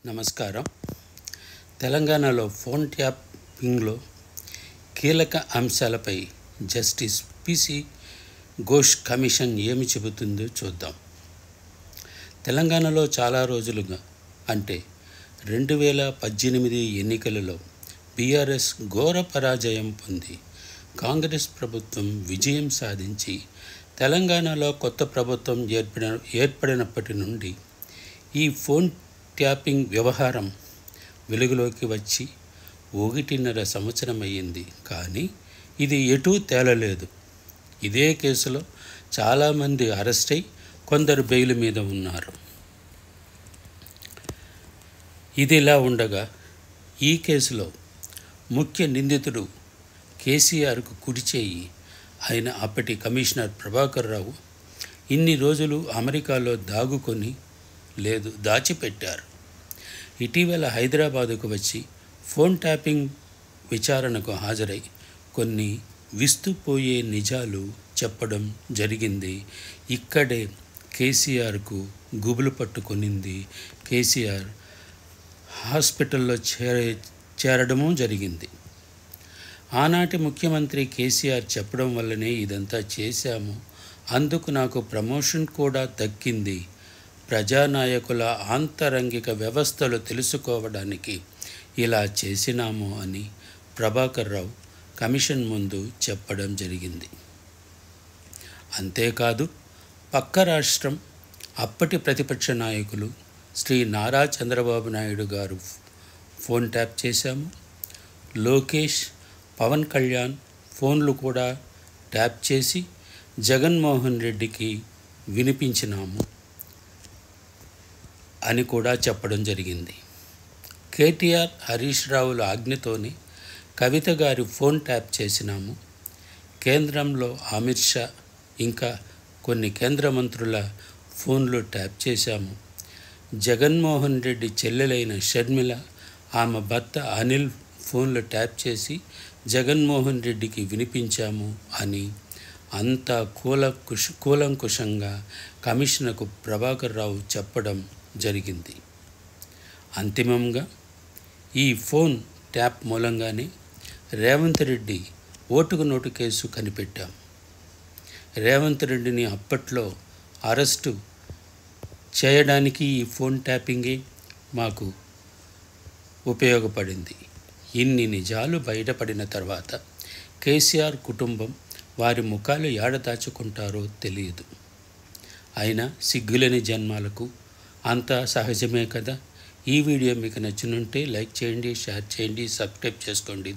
నమస్కారం. తెలంగాణలో ఫోన్ ట్యాపింగ్లో కీలక అంశాలపై జస్టిస్ పిసి ఘోష్ కమిషన్ ఏమి చెబుతుందో చూద్దాం. తెలంగాణలో చాలా రోజులుగా అంటే 2018 ఎన్నికలలో బీఆర్ఎస్ ఘోర పరాజయం పొంది కాంగ్రెస్ ప్రభుత్వం విజయం సాధించి తెలంగాణలో కొత్త ప్రభుత్వం ఏర్పడినప్పటి నుండి ఈ ఫోన్ ట్యాపింగ్ వ్యవహారం వెలుగులోకి వచ్చి 1.5 సంవత్సరం అయ్యింది. కానీ ఇది ఎటూ తేలలేదు. ఇదే కేసులో చాలామంది అరెస్ట్ అయి కొందరు బెయిల్ మీద ఉన్నారు. ఇదిలా ఉండగా ఈ కేసులో ముఖ్య నిందితుడు కేసీఆర్కు కుడి చేయి అయిన అప్పటి కమిషనర్ ప్రభాకర్ రావు ఇన్ని రోజులు అమెరికాలో దాచిపెట్టారు. ఇటీవల హైదరాబాదుకు వచ్చి ఫోన్ ట్యాపింగ్ విచారణకు హాజరై కొన్ని విస్తుపోయే నిజాలు చెప్పడం జరిగింది. ఇక్కడే కేసీఆర్కు గుబులు పట్టుకొనింది. కేసీఆర్ హాస్పిటల్లో చేరడము జరిగింది. ఆనాటి ముఖ్యమంత్రి కేసీఆర్ చెప్పడం వల్లనే ఇదంతా చేశాము, అందుకు నాకు ప్రమోషన్ కూడా దక్కింది, ప్రజానాయకుల ఆంతరంగిక వ్యవస్థలు తెలుసుకోవడానికి ఇలా చేసినాము అని ప్రభాకర్ రావు కమిషన్ ముందు చెప్పడం జరిగింది. అంతేకాదు పక్క రాష్ట్రం అప్పటి ప్రతిపక్ష నాయకులు శ్రీ నారా చంద్రబాబు నాయుడు గారు ఫోన్ ట్యాప్ చేశాము, లోకేష్, పవన్ కళ్యాణ్ ఫోన్లు కూడా ట్యాప్ చేసి జగన్మోహన్ రెడ్డికి వినిపించినాము అని కూడా చెప్పడం జరిగింది. కేటీఆర్, హరీష్ రావుల ఆజ్ఞతోనే కవిత గారి ఫోన్ ట్యాప్ చేసినాము, కేంద్రంలో అమిత్ షా ఇంకా కొన్ని కేంద్ర మంత్రుల ఫోన్లు ట్యాప్ చేశాము, జగన్మోహన్ రెడ్డి చెల్లెలైన షర్మిల, ఆమె భర్త అనిల్ ఫోన్లు ట్యాప్ చేసి జగన్మోహన్ రెడ్డికి వినిపించాము అని అంతా కూలంకుషంగా కమిషనర్కు ప్రభాకర్ రావు చెప్పడం జరిగింది. అంతిమంగా ఈ ఫోన్ ట్యాప్ మూలంగానే రేవంత్ రెడ్డి ఓటుకు నోటు కేసు కనిపెట్టాం. రేవంత్ రెడ్డిని అప్పట్లో అరెస్టు చేయడానికి ఈ ఫోన్ ట్యాపింగే మాకు ఉపయోగపడింది. ఇన్ని నిజాలు బయటపడిన తర్వాత కేసీఆర్ కుటుంబం వారి ముఖాలు ఏడ దాచుకుంటారో తెలియదు. అయినా సిగ్గులేని జన్మాలకు అంతా సహజమే కదా. ఈ వీడియో మీకు నచ్చినుంటే లైక్ చేయండి, షేర్ చేయండి, సబ్స్క్రైబ్ చేసుకోండి.